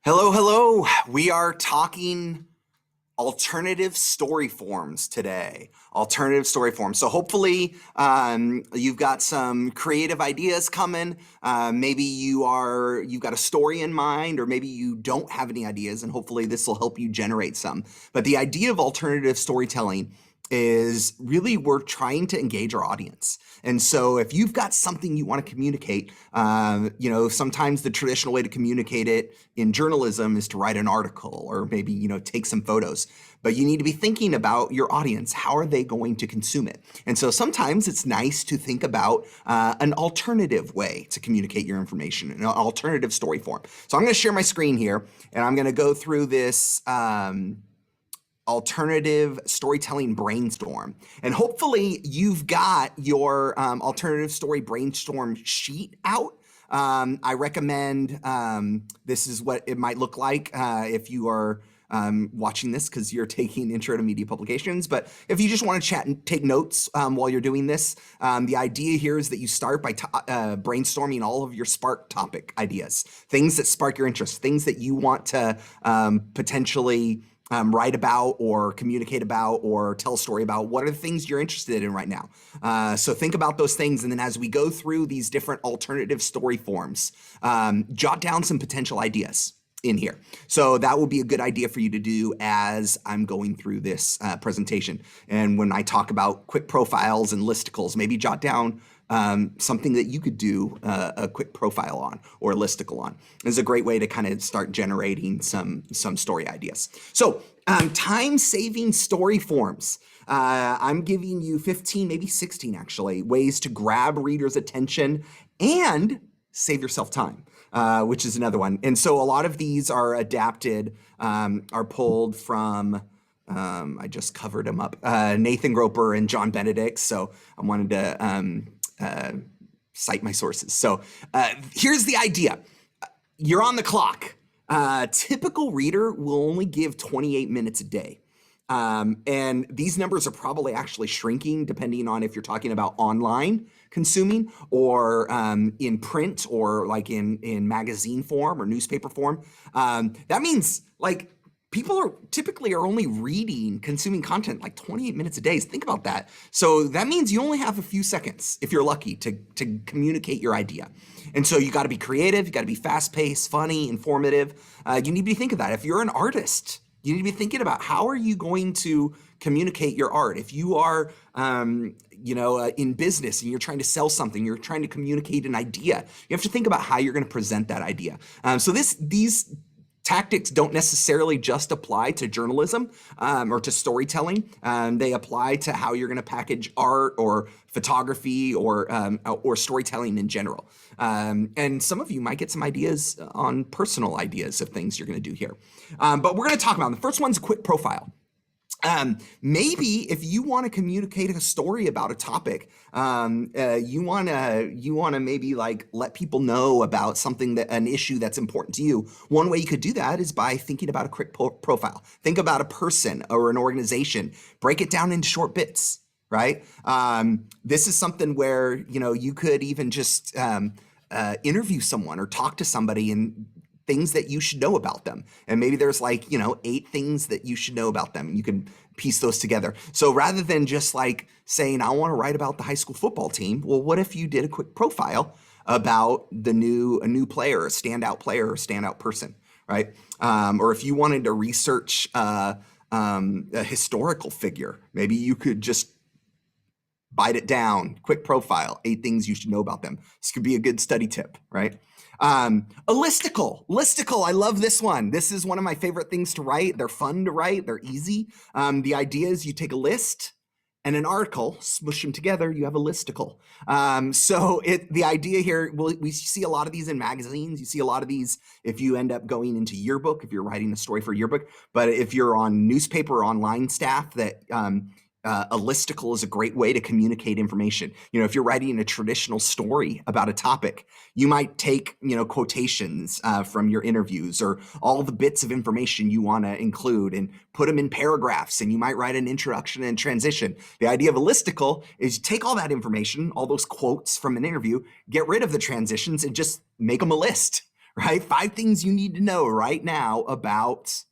Hello, hello. We are talking alternative story forms today. Alternative story forms. So hopefully you've got some creative ideas coming. Maybe you've got a story in mind, or maybe you don't have any ideas, and hopefully this will help you generate some. But the idea of alternative storytelling is really we're trying to engage our audience. And so if you've got something you want to communicate, sometimes the traditional way to communicate it in journalism is to write an article or maybe, take some photos. But you need to be thinking about your audience. How are they going to consume it? And so sometimes it's nice to think about an alternative way to communicate your information, an alternative story form. So I'm going to share my screen here, and I'm going to go through this alternative storytelling brainstorm. And hopefully you've got your alternative story brainstorm sheet out. I recommend, this is what it might look like if you are watching this because you're taking Intro to Media Publications. But if you just want to chat and take notes while you're doing this, the idea here is that you start by brainstorming all of your spark topic ideas, things that spark your interest, things that you want to potentially write about or communicate about or tell a story about. What are the things you're interested in right now? So think about those things. And then as we go through these different alternative story forms, jot down some potential ideas in here. So that will be a good idea for you to do as I'm going through this presentation. And when I talk about quick profiles and listicles, maybe jot down something that you could do a quick profile on or a listicle on. Is a great way to kind of start generating some story ideas. So time-saving story forms. I'm giving you 15, maybe 16 actually, ways to grab readers' attention and save yourself time, which is another one. And so a lot of these are adapted, are pulled from I just covered them up. Nathan Groper and John Benedict. So I wanted to cite my sources. So here's the idea. You're on the clock. Typical reader will only give 28 minutes a day. And these numbers are probably actually shrinking depending on if you're talking about online consuming or in print or like in magazine form or newspaper form. That means like people are typically only consuming content like 28 minutes a day. Think about that. So that means you only have a few seconds, if you're lucky, to communicate your idea. And so you got to be creative, you got to be fast-paced, funny, informative. You need to be thinking that. If you're an artist, you need to be thinking about how are you going to communicate your art. If you are in business and you're trying to sell something, you're trying to communicate an idea, you have to think about how you're going to present that idea. So these tactics don't necessarily just apply to journalism or to storytelling. They apply to how you're going to package art or photography or storytelling in general. And some of you might get some ideas on personal ideas of things you're going to do here. But we're going to talk about them. The first one's a quick profile. Maybe if you want to communicate a story about a topic, you want to maybe like let people know about an issue that's important to you. One way you could do that is by thinking about a quick profile. Think about a person or an organization. Break it down into short bits, right? This is something where you could even just interview someone or talk to somebody and things that you should know about them. And maybe there's 8 things that you should know about them. And you can piece those together. So rather than just like saying, I want to write about the high school football team. Well, what if you did a quick profile about a new player, a standout person, right? Or if you wanted to research a historical figure, maybe you could just bite it down, quick profile, 8 things you should know about them. This could be a good study tip, right? A listicle. I love this one. This is one of my favorite things to write. They're fun to write. They're easy. The idea is you take a list and an article, smush them together, you have a listicle. The idea here, we see a lot of these in magazines. You see a lot of these if you end up going into yearbook, if you're writing a story for yearbook. But if you're on newspaper or online staff, that a listicle is a great way to communicate information. If you're writing a traditional story about a topic, you might take, quotations from your interviews or all the bits of information you want to include and put them in paragraphs, and you might write an introduction and transition. The idea of a listicle is you take all that information, all those quotes from an interview, get rid of the transitions and just make them a list, right? 5 things you need to know right now about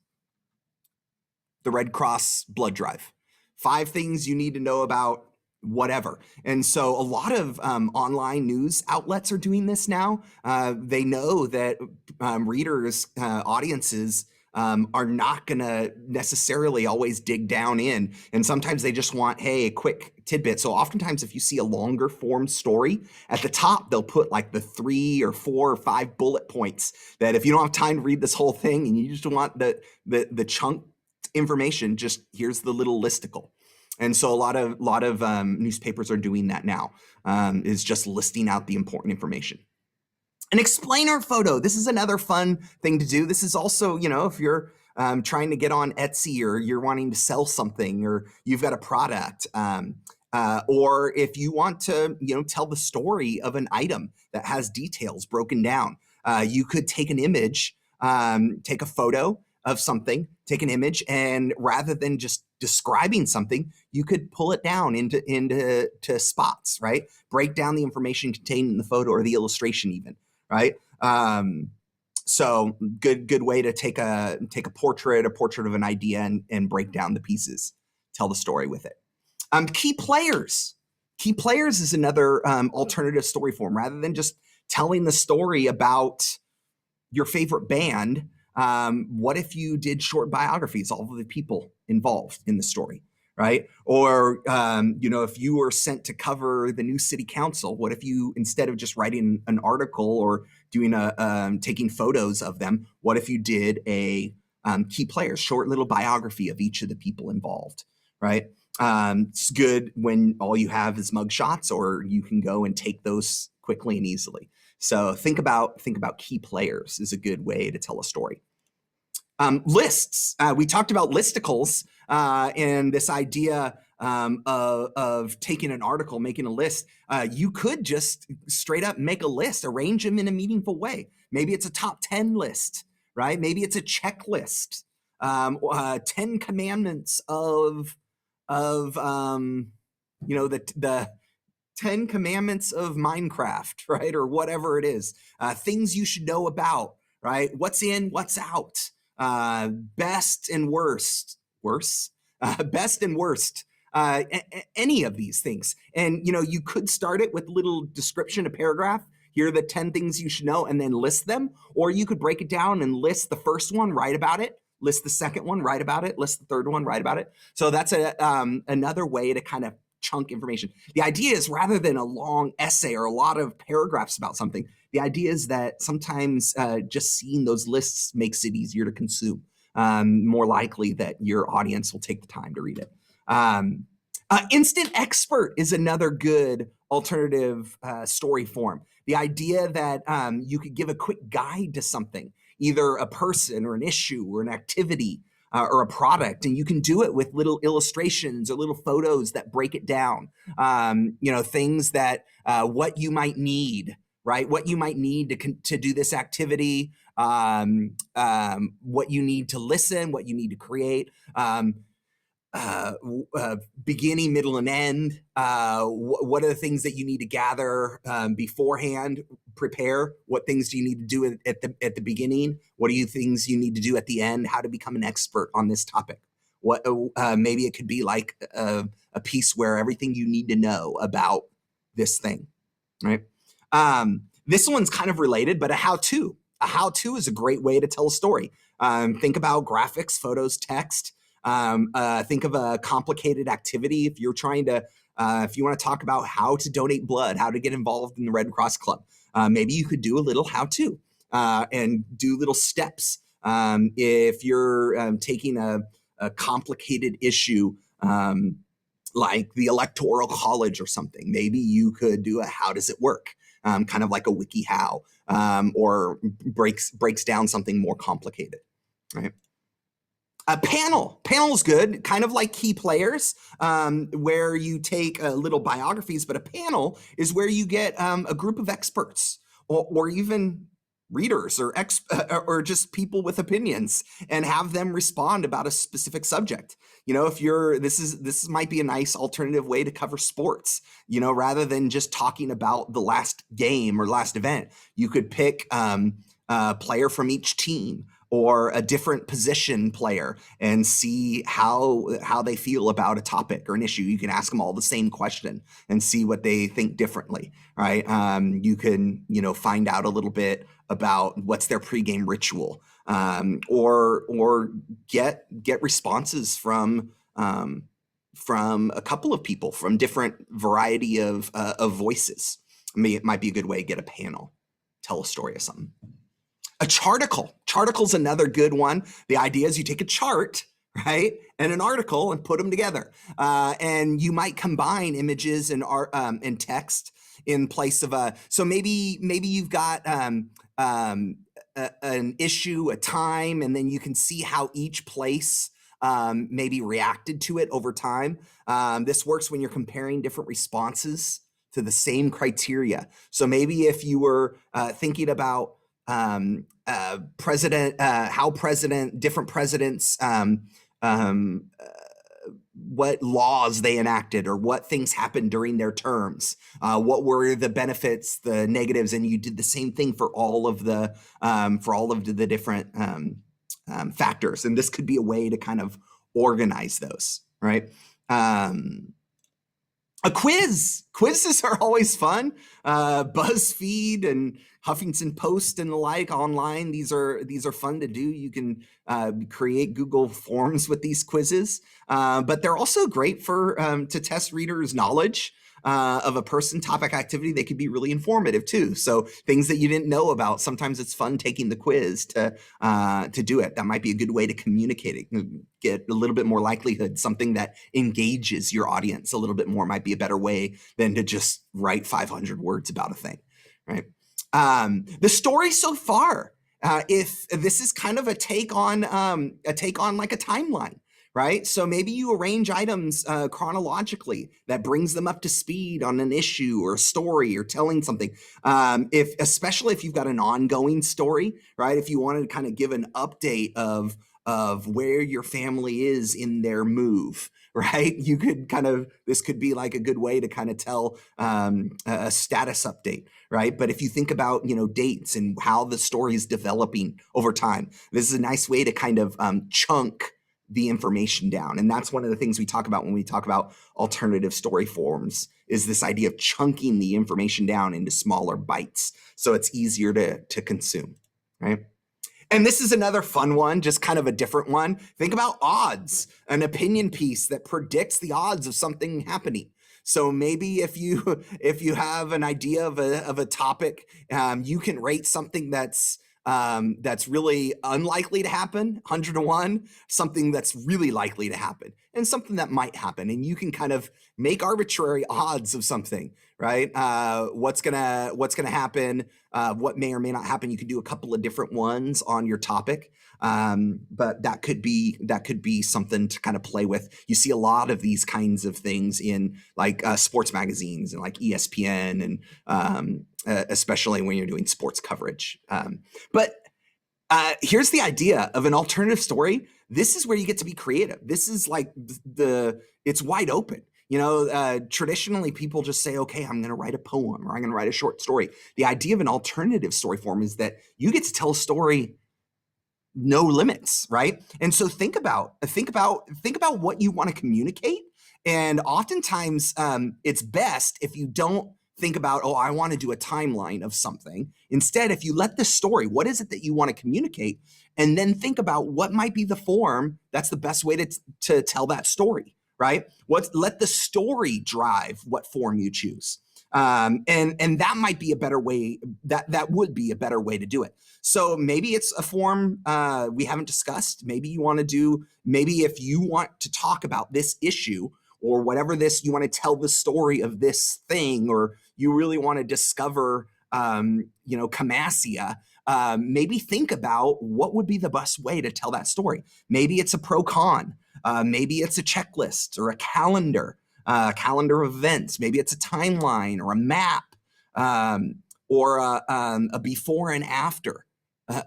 the Red Cross blood drive. 5 things you need to know about whatever. And so a lot of online news outlets are doing this now. They know that readers, audiences are not going to necessarily always dig down in. And sometimes they just want, hey, a quick tidbit. So oftentimes if you see a longer form story, at the top, they'll put like the 3 or 4 or 5 bullet points that if you don't have time to read this whole thing and you just want the chunk information, just here's the little listicle. And so a lot of newspapers are doing that now, is just listing out the important information. An explainer photo. This is another fun thing to do. This is also, if you're trying to get on Etsy, or you're wanting to sell something, or you've got a product, or if you want to, tell the story of an item that has details broken down, you could take an image, take a photo of something, take an image, and rather than just describing something, you could pull it down into spots, right? Break down the information contained in the photo or the illustration even, right? So good way to take a portrait of an idea and break down the pieces, tell the story with it. Key players. Key players is another alternative story form. Rather than just telling the story about your favorite band, what if you did short biographies, all of the people involved in the story, right? Or, if you were sent to cover the new city council, what if you, instead of just writing an article or doing taking photos of them, what if you did a key players, short little biography of each of the people involved, right? It's good when all you have is mugshots, or you can go and take those quickly and easily. So think about key players is a good way to tell a story. Lists. We talked about listicles and this idea of taking an article, making a list. You could just straight up make a list, arrange them in a meaningful way. Maybe it's a top 10 list, right? Maybe it's a checklist. 10 commandments of the 10 commandments of Minecraft, right? Or whatever it is. Things you should know about, right? What's in, what's out. Best and worst. Best and worst. Any of these things. And, you could start it with a little description, a paragraph. Here are the 10 things you should know, and then list them. Or you could break it down and list the first one, write about it. List the second one, write about it. List the third one, write about it. So that's another way to kind of chunk information. The idea is, rather than a long essay or a lot of paragraphs about something, the idea is that sometimes just seeing those lists makes it easier to consume. More likely that your audience will take the time to read it. Instant expert is another good alternative story form. The idea that you could give a quick guide to something, either a person or an issue or an activity, or a product, and you can do it with little illustrations or little photos that break it down. Things that what you might need, right? What you might need to do this activity, what you need to listen, what you need to create, beginning, middle, and end. What are the things that you need to gather beforehand? Prepare. What things do you need to do at the beginning? What are things you need to do at the end? How to become an expert on this topic? What maybe it could be like a piece where everything you need to know about this thing, right? This one's kind of related, but a how-to. A how-to is a great way to tell a story. Think about graphics, photos, text. Think of a complicated activity. If you're trying to, if you want to talk about how to donate blood, how to get involved in the Red Cross Club, maybe you could do a little how-to and do little steps. If you're taking a complicated issue like the Electoral College or something, maybe you could do a how does it work, kind of like a wiki how, or breaks down something more complicated, right? A panel is good, kind of like key players, where you take little biographies, but a panel is where you get a group of experts or even readers or just people with opinions and have them respond about a specific subject. If this might be a nice alternative way to cover sports, rather than just talking about the last game or last event, you could pick player from each team or a different position player and see how they feel about a topic or an issue. You can ask them all the same question and see what they think differently, right? You can, find out a little bit about what's their pregame ritual, or get responses from a couple of people from different variety of voices. It might be a good way to get a panel, tell a story of something. A charticle. Charticle's another good one. The idea is you take a chart, right, and an article and put them together. And you might combine images and art and text in place of a. So maybe you've got an issue, a time, and then you can see how each place maybe reacted to it over time. This works when you're comparing different responses to the same criteria. So maybe if you were thinking about different presidents, what laws they enacted or what things happened during their terms, what were the benefits, the negatives, and you did the same thing for all of the different factors. And this could be a way to kind of organize those, right? A quiz. Quizzes are always fun. BuzzFeed and Huffington Post and the like online. These are fun to do. You can create Google Forms with these quizzes, but they're also great for to test readers' knowledge of a person, topic, activity. They could be really informative too. So things that you didn't know about. Sometimes it's fun taking the quiz to do it. That might be a good way to communicate it. Get a little bit more likelihood. Something that engages your audience a little bit more might be a better way than to just write 500 words about a thing, right? The story so far, if this is kind of a take on like a timeline, right? So maybe you arrange items chronologically that brings them up to speed on an issue or a story or telling something. Especially if you've got an ongoing story, right? If you wanted to kind of give an update of where your family is in their move, right? You could this could be like a good way to kind of tell a status update, right? But if you think about, dates and how the story is developing over time, this is a nice way to kind of chunk the information down. And that's one of the things we talk about when we talk about alternative story forms, is this idea of chunking the information down into smaller bites so it's easier to consume, right? And this is another fun one, just kind of a different one. Think about odds, an opinion piece that predicts the odds of something happening. So maybe if you have an idea of a topic, you can rate something that's really unlikely to happen, 100 to 1, something that's really likely to happen, and something that might happen. And you can kind of make arbitrary odds of something, right? What's gonna happen, what may or may not happen. You could do a couple of different ones on your topic. But that could be something to kind of play with. You see a lot of these kinds of things in like sports magazines and like ESPN, and especially when you're doing sports coverage. But here's the idea of an alternative story. This is where you get to be creative. This is like it's wide open. Traditionally people just say, okay, I'm going to write a poem or I'm going to write a short story. The idea of an alternative story form is that you get to tell a story no limits, right? And so think about what you want to communicate. And oftentimes it's best if you don't think about, oh, I want to do a timeline of something. Instead, if you let the story, what is it that you want to communicate? And then think about what might be the form that's the best way to tell that story, right? Let the story drive what form you choose. And that might be a better way, that would be a better way to do it. So maybe it's a form we haven't discussed. Maybe if you want to talk about this issue or whatever you want to tell the story of this thing, or you really want to discover, Camassia, maybe think about what would be the best way to tell that story. Maybe it's a pro-con. Maybe it's a checklist or a calendar of events. Maybe it's a timeline or a map, or a before and after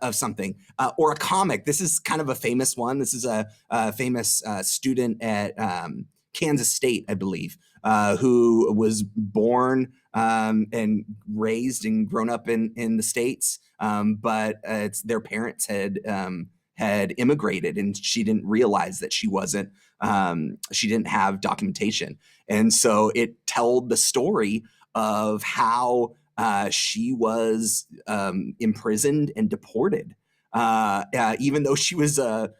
of something, or a comic. This is kind of a famous one. This is a famous student at Kansas State, I believe, who was born and raised and grown up in the States, but their parents had immigrated, and she didn't realize that she didn't have documentation. And so it told the story of how she was imprisoned and deported, even though she was a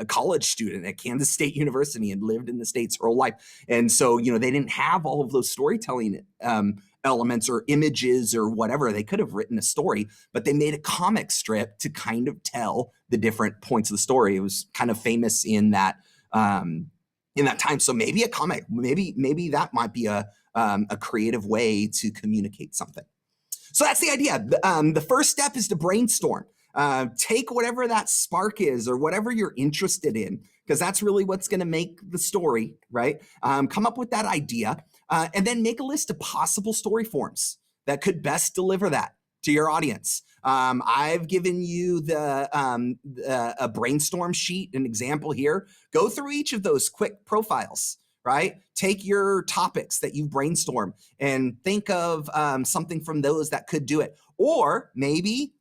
college student at Kansas State University and lived in the States her whole life. And so, they didn't have all of those storytelling elements or images or whatever. They could have written a story, but they made a comic strip to kind of tell the different points of the story. It was kind of famous in that time. So maybe a comic, maybe that might be a creative way to communicate something. So that's the idea. The first step is to brainstorm. Take whatever that spark is or whatever you're interested in, because that's really what's going to make the story, right? Come up with that idea and then make a list of possible story forms that could best deliver that to your audience. I've given you a brainstorm sheet, an example here. Go through each of those quick profiles, right? Take your topics that you've brainstormed and think of something from those that could do it. Or maybe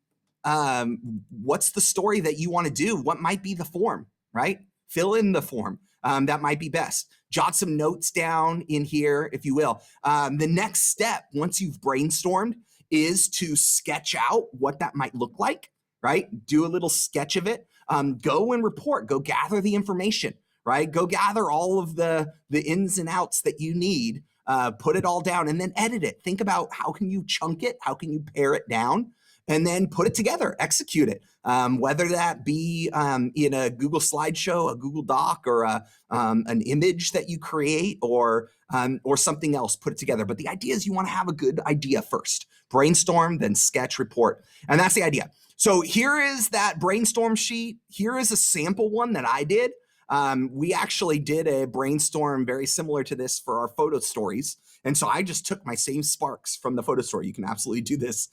what's the story that you want to do? What might be the form, right? Fill in the form. That might be best. Jot some notes down in here, if you will. The next step, once you've brainstormed, is to sketch out what that might look like, right? Do a little sketch of it. Go and report. Go gather the information, right? Go gather all of the ins and outs that you need. Put it all down and then edit it. Think about how can you chunk it? How can you pare it down? And then put it together, execute it. Whether that be in a Google slideshow, a Google Doc, or an image that you create, or something else, put it together. But the idea is you want to have a good idea first. Brainstorm, then sketch, report. And that's the idea. So here is that brainstorm sheet. Here is a sample one that I did. We actually did a brainstorm very similar to this for our photo stories. And so I just took my same sparks from the photo story. You can absolutely do this.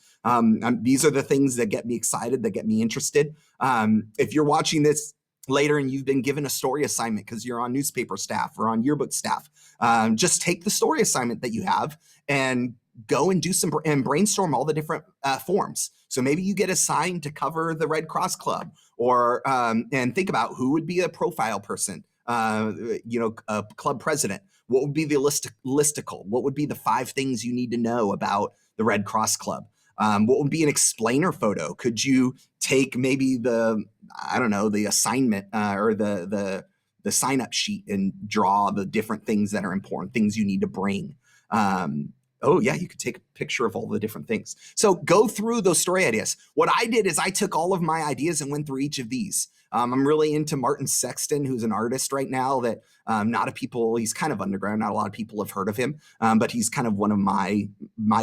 These are the things that get me excited, that get me interested. If you're watching this later and you've been given a story assignment because you're on newspaper staff or on yearbook staff, just take the story assignment that you have and go and do and brainstorm all the different forms. So maybe you get assigned to cover the Red Cross Club, or and think about who would be a profile person, a club president. What would be the listicle? What would be the 5 things you need to know about the Red Cross Club? What would be an explainer photo? Could you take maybe the assignment or the sign up sheet and draw the different things that are important, things you need to bring? You could take a picture of all the different things. So go through those story ideas. What I did is I took all of my ideas and went through each of these. I'm really into Martin Sexton, who's an artist right now that he's kind of underground. Not a lot of people have heard of him, but he's kind of one of my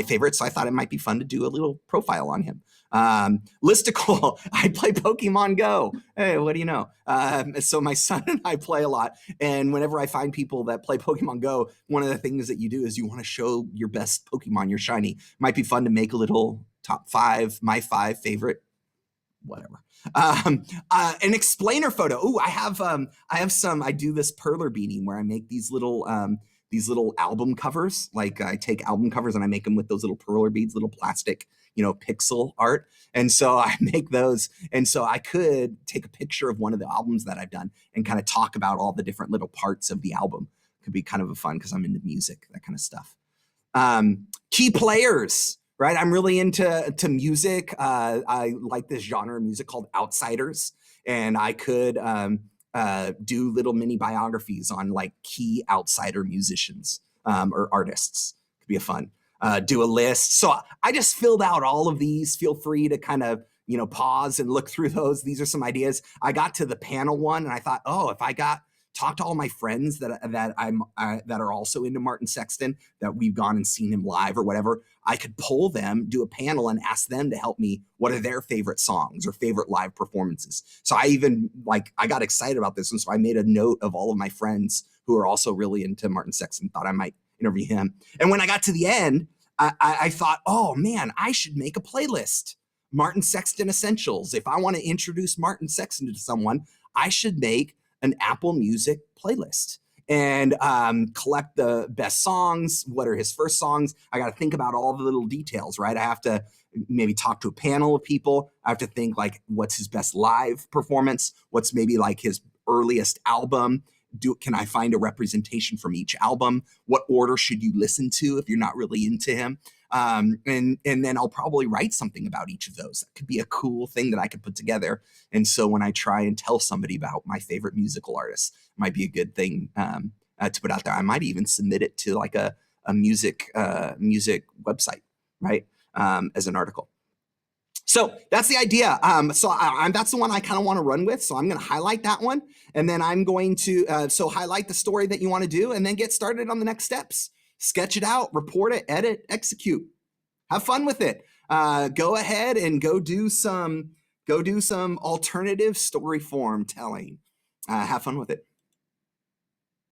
favorites. So I thought it might be fun to do a little profile on him. Listicle, I play Pokemon Go. Hey, what do you know? So my son and I play a lot. And whenever I find people that play Pokemon Go, one of the things that you do is you want to show your best Pokemon, your shiny. Might be fun to make a little top 5, my 5 favorite, whatever. An explainer photo. Oh, I have some, I do this perler beanie where I make these little album covers. Like I take album covers and I make them with those little perler beads, little plastic, pixel art. And so I make those. And so I could take a picture of one of the albums that I've done and kind of talk about all the different little parts of the album. Could be kind of a fun because I'm into music, that kind of stuff. Key players, right? I'm really into music. I like this genre of music called outsiders. And I could do little mini biographies on like key outsider musicians or artists. Could be a fun. Do a list. So I just filled out all of these. Feel free to kind of, pause and look through those. These are some ideas. I got to the panel one and I thought, if I talk to all my friends that are also into Martin Sexton, that we've gone and seen him live or whatever, I could pull them, do a panel and ask them to help me. What are their favorite songs or favorite live performances? So I got excited about this. And so I made a note of all of my friends who are also really into Martin Sexton, thought I might interview him. And when I got to the end, I thought, oh man, I should make a playlist. Martin Sexton Essentials. If I want to introduce Martin Sexton to someone, I should make an Apple Music playlist. and collect the best songs. What are his first songs? I got to think about all the little details, right? I have to maybe talk to a panel of people. I have to think like, what's his best live performance? What's maybe like his earliest album? Can I find a representation from each album? What order should you listen to if you're not really into him? And then I'll probably write something about each of those. That could be a cool thing that I could put together. And so when I try and tell somebody about my favorite musical artists, it might be a good thing to put out there. I might even submit it to like a music website, right? As an article. So that's the idea. That's the one I kind of want to run with. So I'm going to highlight that one. And then I'm going to highlight the story that you want to do and then get started on the next steps. Sketch it out, report it, edit, execute. Have fun with it. Go ahead and go do some alternative story form telling. Have fun with it.